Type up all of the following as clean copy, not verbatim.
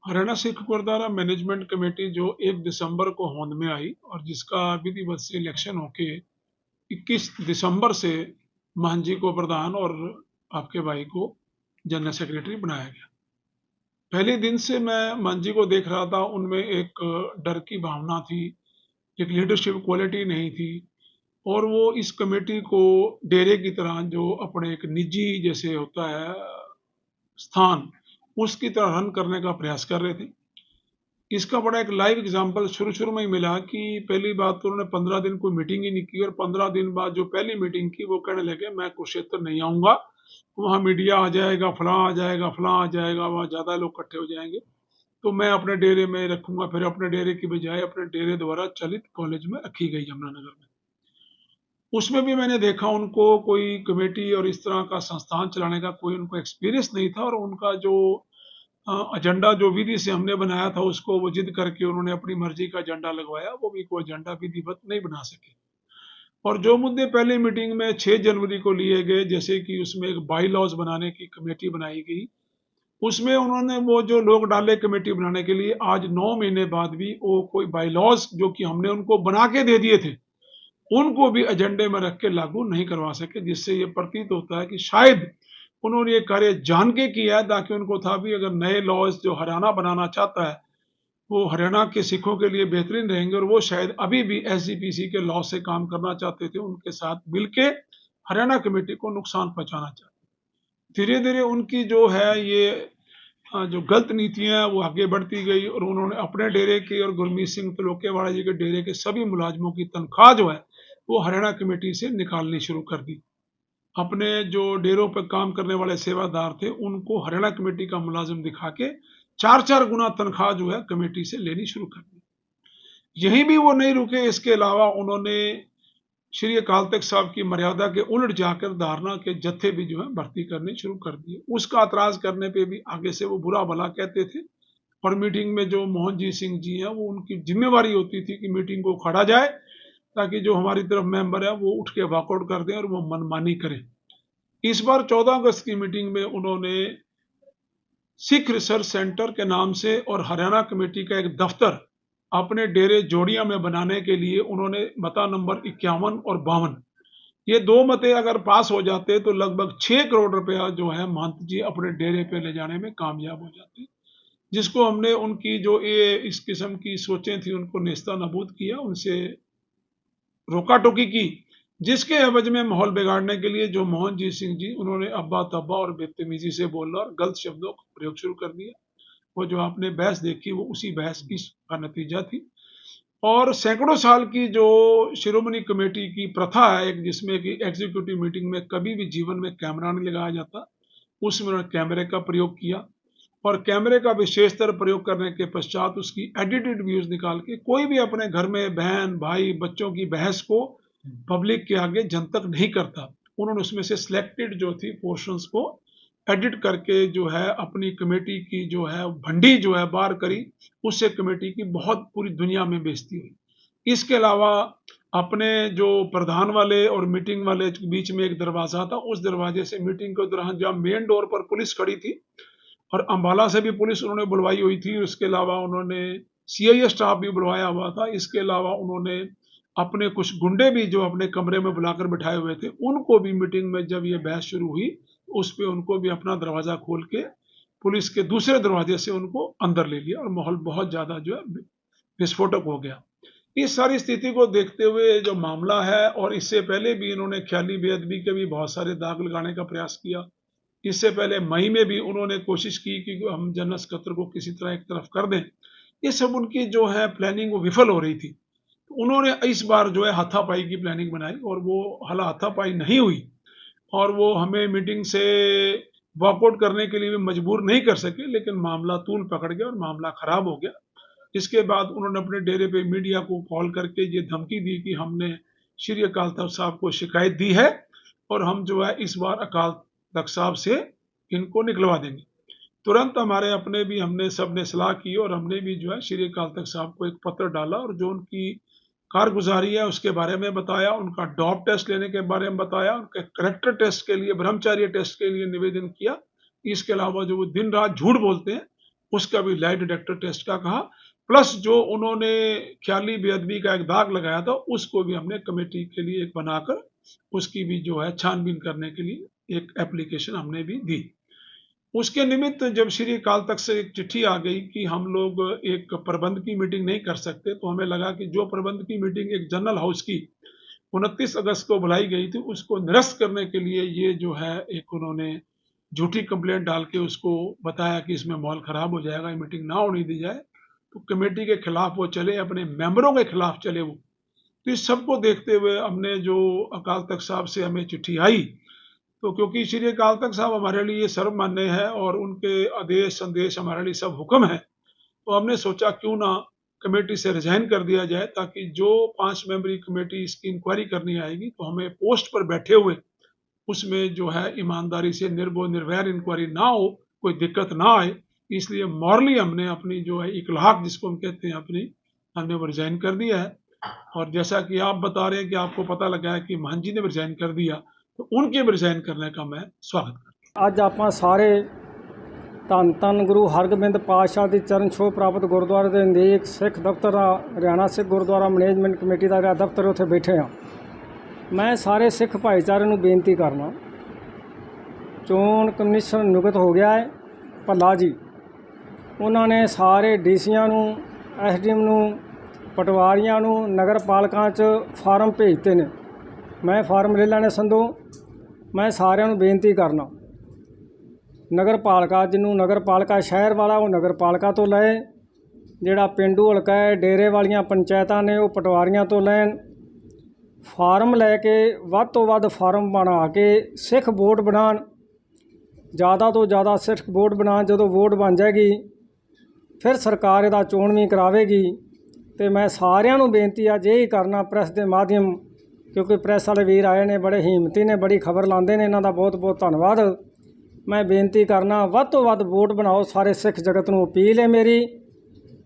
Haryana Sikh gurdwara management committee जो 1 दिसंबर को होंद में आई और जिसका विधिवत से इलेक्शन होके 21 दिसंबर से महंत जी को प्रधान और आपके भाई को जनरल सेक्रेटरी बनाया गया। पहले दिन से मैं महंत जी को देख रहा था, उनमें एक डर की भावना थी, एक लीडरशिप क्वालिटी नहीं थी और वो इस कमेटी को डेरे की तरह जो अपने एक निजी जैसे होता है स्थान, उसकी तरह रन करने का प्रयास कर रहे थे। इसका बड़ा एक लाइव एग्जांपल शुरू-शुरू में ही मिला कि पहली बात तो उन्होंने 15 दिन कोई मीटिंग ही नहीं की और 15 दिन बाद जो पहली मीटिंग की वो कहने लगे मैं कुरुक्षेत्र नहीं आऊँगा, वहाँ मीडिया आ जाएगा, फलाँ आ जाएगा, फलाँ आ जाएगा, वहाँ ज़्यादा लोग इकट्ठे हो जाएँगे, तो मैं अपने डेरे में रखूँगा। फिर अपने डेरे की बजाय अपने डेरे द्वारा चलित कॉलेज में रखी गई यमुनानगर में। उसमें भी मैंने देखा उनको कोई कमेटी और इस तरह का संस्थान चलाने का कोई उनको एक्सपीरियंस नहीं था और उनका जो एजेंडा जो विधि से हमने बनाया था उसको वो जिद करके उन्होंने अपनी मर्जी का एजेंडा लगवाया, वो भी कोई एजेंडा विधिवत नहीं बना सके। और जो मुद्दे पहले मीटिंग में 6 जनवरी को लिए गए, जैसे कि उसमें एक बाई लॉज बनाने की कमेटी बनाई गई, उसमें उन्होंने वो जो लोग डाले कमेटी बनाने के लिए, आज 9 महीने बाद भी वो कोई बाई लॉज जो कि हमने उनको बना के दे दिए थे, उनको भी एजेंडे में रख के लागू नहीं करवा सके, जिससे ये प्रतीत होता है कि शायद उन्होंने ये कार्य जान के किया है, ताकि उनको था भी अगर नए लॉज जो हरियाणा बनाना चाहता है वो हरियाणा के सिखों के लिए बेहतरीन रहेंगे और वो शायद अभी भी एसजीपीसी के लॉ से काम करना चाहते थे, उनके साथ मिलके हरियाणा कमेटी को नुकसान पहुंचाना चाहते। धीरे धीरे उनकी जो है ये जो गलत नीतियां हैं वो आगे बढ़ती गई और उन्होंने अपने डेरे की और गुरमीत सिंह तलोकेवाला जी के डेरे के सभी मुलाजमों की तनख्वाह जो है वो हरियाणा कमेटी से निकालनी शुरू कर दी। अपने जो डेरों पर काम करने वाले सेवादार थे उनको हरियाणा कमेटी का मुलाजिम दिखा के 4-4 गुना तनख्वाह जो है कमेटी से लेनी शुरू कर दी। यहीं भी वो नहीं रुके, इसके अलावा उन्होंने श्री अकाल तख्त साहब की मर्यादा के उलट जाकर धारणा के जत्थे भी जो है भर्ती करने शुरू कर दिए। उसका एतराज करने पे भी आगे से वो बुरा भला कहते थे और मीटिंग में जो मोहनजीत सिंह जी हैं वो उनकी जिम्मेवारी होती थी कि मीटिंग को खड़ा जाए, ताकि जो हमारी तरफ मेंबर है वो उठ के वॉकआउट कर दें और वो मनमानी करें। इस बार 14 अगस्त की मीटिंग में उन्होंने सिख रिसर्च सेंटर के नाम से और हरियाणा कमेटी का एक दफ्तर अपने डेरे जोड़िया में बनाने के लिए उन्होंने मता नंबर 51 और 52, ये दो मते अगर पास हो जाते तो लगभग 6 करोड़ रुपया जो है महंत जी अपने डेरे पे ले जाने में कामयाब हो जाते, जिसको हमने उनकी जो ये इस किस्म की सोचें थी उनको नेस्ता नाबूद किया, उनसे रोका टोकी की, जिसके एवज में माहौल बिगाड़ने के लिए जो मोहनजीत सिंह जी उन्होंने अब्बा तब्बा और बदतमीजी से बोलना और गलत शब्दों का प्रयोग शुरू कर दिया। वो जो आपने बहस देखी वो उसी बहस की का नतीजा थी। और सैकड़ों साल की जो शिरोमणि कमेटी की प्रथा है एक, जिसमें कि एग्जीक्यूटिव मीटिंग में कभी भी जीवन में कैमरा नहीं लगाया जाता, उसमें उन्होंने कैमरे का प्रयोग किया और कैमरे का विशेषतर प्रयोग करने के पश्चात उसकी एडिटेड व्यूज निकाल के कोई भी अपने घर में बहन भाई बच्चों की बहस को पब्लिक के आगे जनतक नहीं करता। उन्होंने उसमें से सिलेक्टेड जो थी पोर्शंस को एडिट करके जो है अपनी कमेटी की जो है भंडी जो है बाहर करी, उससे कमेटी की बहुत पूरी दुनिया में बेइज्जती हुई। इसके अलावा अपने जो प्रधान वाले और मीटिंग वाले के बीच में एक दरवाजा था, उस दरवाजे से मीटिंग के दौरान जहाँ मेन डोर पर पुलिस खड़ी थी और अंबाला से भी पुलिस उन्होंने बुलवाई हुई थी, उसके अलावा उन्होंने सीआईए स्टाफ भी बुलवाया हुआ था। इसके अलावा उन्होंने अपने कुछ गुंडे भी जो अपने कमरे में बुलाकर बिठाए हुए थे उनको भी मीटिंग में जब ये बहस शुरू हुई उस पे उनको भी अपना दरवाजा खोल के पुलिस के दूसरे दरवाजे से उनको अंदर ले लिया और माहौल बहुत ज्यादा जो है विस्फोटक हो गया। इस सारी स्थिति को देखते हुए जो मामला है, और इससे पहले भी इन्होंने ख्याली बेअदबी के भी बहुत सारे दाग लगाने का प्रयास किया। इससे पहले मई में भी उन्होंने कोशिश की कि हम जनरल सकत्तर को किसी तरह एक तरफ कर दें। ये सब उनकी जो है प्लानिंग वो विफल हो रही थी। उन्होंने इस बार जो है हाथापाई की प्लानिंग बनाई और वो हाला हाथापाई नहीं हुई और वो हमें मीटिंग से वॉकआउट करने के लिए भी मजबूर नहीं कर सके, लेकिन मामला तूल पकड़ गया और मामला खराब हो गया। इसके बाद उन्होंने अपने डेरे पे मीडिया को कॉल करके ये धमकी दी कि हमने श्री अकाल तख्त साहब को शिकायत दी है और हम जो है इस बार अकाल तख्त साहब से इनको निकलवा देंगे। तुरंत हमारे अपने भी हमने सब ने सलाह की और हमने भी जो है श्री अकाल तख्त साहब को एक पत्र डाला और जो उनकी कारगुजारी है उसके बारे में बताया, उनका डॉप टेस्ट लेने के बारे में बताया, उनके करेक्टर टेस्ट के लिए ब्रह्मचार्य टेस्ट के लिए निवेदन किया। इसके अलावा जो वो दिन रात झूठ बोलते हैं उसका भी लाई डिटेक्टर टेस्ट का कहा, प्लस जो उन्होंने ख्याली बेअदबी का एक दाग लगाया था उसको भी हमने कमेटी के लिए एक बनाकर उसकी भी जो है छानबीन करने के लिए एक एप्लीकेशन हमने भी दी। उसके निमित्त जब श्री अकाल तख्त से एक चिट्ठी आ गई कि हम लोग एक प्रबंध की मीटिंग नहीं कर सकते, तो हमें लगा कि जो प्रबंध की मीटिंग एक जनरल हाउस की 29 अगस्त को बुलाई गई थी उसको निरस्त करने के लिए ये जो है एक उन्होंने झूठी कंप्लेंट डाल के उसको बताया कि इसमें माहौल खराब हो जाएगा, ये मीटिंग ना होने दी जाए, तो कमेटी के खिलाफ वो चले, अपने मेंबरों के खिलाफ चले वो। तो इस सबको देखते हुए हमने जो अकाल तख्त साहब से हमें चिट्ठी आई, तो क्योंकि श्री अकाल तख्त साहब हमारे लिए सर्वमान्य है और उनके आदेश संदेश हमारे लिए सब हुक्म है, तो हमने सोचा क्यों ना कमेटी से रिजाइन कर दिया जाए, ताकि जो 5 मेंबरी कमेटी इसकी इंक्वायरी करनी आएगी तो हमें पोस्ट पर बैठे हुए उसमें जो है ईमानदारी से निर्भय निर्वैर इंक्वायरी ना हो, कोई दिक्कत ना आए। इसलिए मॉरली हमने अपनी जो है इकलाक जिसको हम कहते हैं अपनी, हमने वो रिजाइन कर दिया है। और जैसा कि आप बता रहे हैं कि आपको पता लगा है कि मान जी ने रिजाइन कर दिया, तो उनके भी रिजाइन करने का मैं स्वागत करता हूं। ਅੱਜ ਆਪਾਂ ਸਾਰੇ ਧੰਨ ਧੰਨ ਗੁਰੂ ਹਰਗੋਬਿੰਦ ਪਾਤਸ਼ਾਹ ਦੀ ਚਰਨ ਛੋਹ ਪ੍ਰਾਪਤ ਗੁਰਦੁਆਰੇ ਦੇ ਨਜ਼ਦੀਕ ਸਿੱਖ ਦਫ਼ਤਰ ਆ, ਹਰਿਆਣਾ ਸਿੱਖ ਗੁਰਦੁਆਰਾ ਮੈਨੇਜਮੈਂਟ ਕਮੇਟੀ ਦਾ ਜਿਹੜਾ ਦਫ਼ਤਰ ਉੱਥੇ ਬੈਠੇ ਹਾਂ। ਮੈਂ ਸਾਰੇ ਸਿੱਖ ਭਾਈਚਾਰੇ ਨੂੰ ਬੇਨਤੀ ਕਰਨਾ, ਚੋਣ ਕਮਿਸ਼ਨ ਨਿਯੁਕਤ ਹੋ ਗਿਆ ਹੈ ਭੱਲਾ ਜੀ, ਉਹਨਾਂ ਨੇ ਸਾਰੇ ਡੀਸੀਆਂ ਨੂੰ, ਐਸਡੀਐਮ ਨੂੰ, ਪਟਵਾਰੀਆਂ ਨੂੰ, ਨਗਰ ਪਾਲਿਕਾਂ 'ਚ ਫਾਰਮ ਭੇਜਤੇ ਨੇ। ਮੈਂ ਫਾਰਮ ਲੈ ਲੈਣੇ ਸੰਦੋਂ। ਮੈਂ ਸਾਰਿਆਂ ਨੂੰ ਬੇਨਤੀ ਕਰਨਾ, ਨਗਰ ਪਾਲਿਕਾ ਜਿਹਨੂੰ ਨਗਰ ਪਾਲਿਕਾ ਸ਼ਹਿਰ ਵਾਲਾ ਉਹ ਨਗਰ ਪਾਲਿਕਾ ਤੋਂ ਲਏ, ਜਿਹੜਾ ਪਿੰਡੂ ਹਲਕਾ ਹੈ ਡੇਰੇ ਵਾਲੀਆਂ ਪੰਚਾਇਤਾਂ ਨੇ ਉਹ ਪਟਵਾਰੀਆਂ ਤੋਂ ਲੈਣ। ਫਾਰਮ ਲੈ ਕੇ ਵੱਧ ਤੋਂ ਵੱਧ ਫਾਰਮ ਬਣਾ ਕੇ ਸਿੱਖ ਵੋਟ ਬਣਾਉਣ, ਜ਼ਿਆਦਾ ਤੋਂ ਜ਼ਿਆਦਾ ਸਿੱਖ ਵੋਟ ਬਣਾਉਣ। ਜਦੋਂ ਵੋਟ ਬਣ ਜਾਏਗੀ ਫਿਰ ਸਰਕਾਰ ਇਹਦਾ ਚੋਣ ਵੀ ਕਰਾਵੇਗੀ। ਤੇ ਮੈਂ ਸਾਰਿਆਂ ਨੂੰ ਬੇਨਤੀ ਆ ਜੇ ਹੀ ਕਰਨਾ ਪ੍ਰੈਸ ਦੇ ਮਾਧਿਅਮ, ਕਿਉਂਕਿ ਪ੍ਰੈਸ ਵਾਲੇ ਵੀਰ ਆਏ ਨੇ, ਬੜੇ ਹਿੰਮਤੀ ਨੇ, ਬੜੀ ਖਬਰ ਲਾਉਂਦੇ ਨੇ, ਇਹਨਾਂ ਦਾ ਬਹੁਤ ਬਹੁਤ ਧੰਨਵਾਦ। ਮੈਂ ਬੇਨਤੀ ਕਰਨਾ ਵੱਧ ਤੋਂ ਵੱਧ ਵੋਟ ਬਣਾਓ। ਸਾਰੇ ਸਿੱਖ ਜਗਤ ਨੂੰ ਅਪੀਲ ਹੈ ਮੇਰੀ,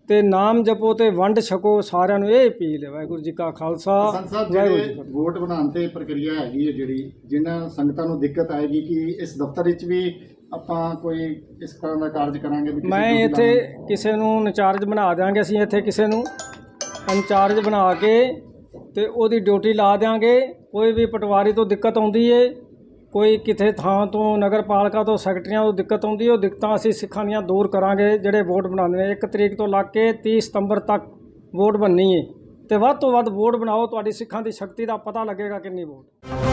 ਤੇ ਨਾਮ ਜਪੋ ਤੇ ਵੰਡ ਛਕੋ। ਸਾਰਿਆਂ ਨੂੰ ਇਹ ਅਪੀਲ ਹੈ। ਵਾਹਿਗੁਰੂ ਜੀ ਕਾ ਖਾਲਸਾ, ਵਾਹਿਗੁਰੂ ਜੀ ਕੀ ਫਤਿਹ। ਵੋਟ ਬਣਾਉਣ ਤੇ ਪ੍ਰਕਿਰਿਆ ਹੈਗੀ ਹੈ ਜਿਹੜੀ ਜਿਨ੍ਹਾਂ ਸੰਗਤਾਂ ਨੂੰ ਦਿੱਕਤ ਆਏਗੀ ਕਿ ਇਸ ਦਫ਼ਤਰ ਵਿੱਚ ਵੀ ਆਪਾਂ ਕੋਈ ਇਸ ਤਰ੍ਹਾਂ ਦਾ ਕਾਰਜ ਕਰਾਂਗੇ ਵੀ ਮੈਂ ਇੱਥੇ ਕਿਸੇ ਨੂੰ ਇੰਚਾਰਜ ਬਣਾ ਦਿਆਂਗੇ। ਅਸੀਂ ਇੱਥੇ ਕਿਸੇ ਨੂੰ ਇੰਚਾਰਜ ਬਣਾ ਕੇ ਤੇ ਉਹਦੀ ਡਿਊਟੀ ਲਾ ਦਿਆਂਗੇ। ਕੋਈ ਵੀ ਪਟਵਾਰੀ ਤੋਂ ਦਿੱਕਤ ਆਉਂਦੀ ਏ, ਕੋਈ ਕਿਤੇ ਥਾਂ ਤੋਂ ਨਗਰ ਪਾਲਿਕਾ ਤੋਂ ਸੈਕਟਰੀਆਂ ਤੋਂ ਦਿੱਕਤ ਆਉਂਦੀ ਹੈ, ਉਹ ਦਿੱਕਤਾਂ ਅਸੀਂ ਸਿੱਖਾਂ ਦੀਆਂ ਦੂਰ ਕਰਾਂਗੇ। ਜਿਹੜੇ ਵੋਟ ਬਣਾਉਂਦੇ ਨੇ 1 ਤਰੀਕ ਤੋਂ ਲੱਗ ਕੇ 30 ਸਤੰਬਰ ਤੱਕ ਵੋਟ ਬਣਨੀ ਹੈ, ਤੇ ਵੱਧ ਤੋਂ ਵੱਧ ਵੋਟ ਬਣਾਓ। ਤੁਹਾਡੀ ਸਿੱਖਾਂ ਦੀ ਸ਼ਕਤੀ ਦਾ ਪਤਾ ਲੱਗੇਗਾ ਕਿੰਨੀ ਵੋਟ।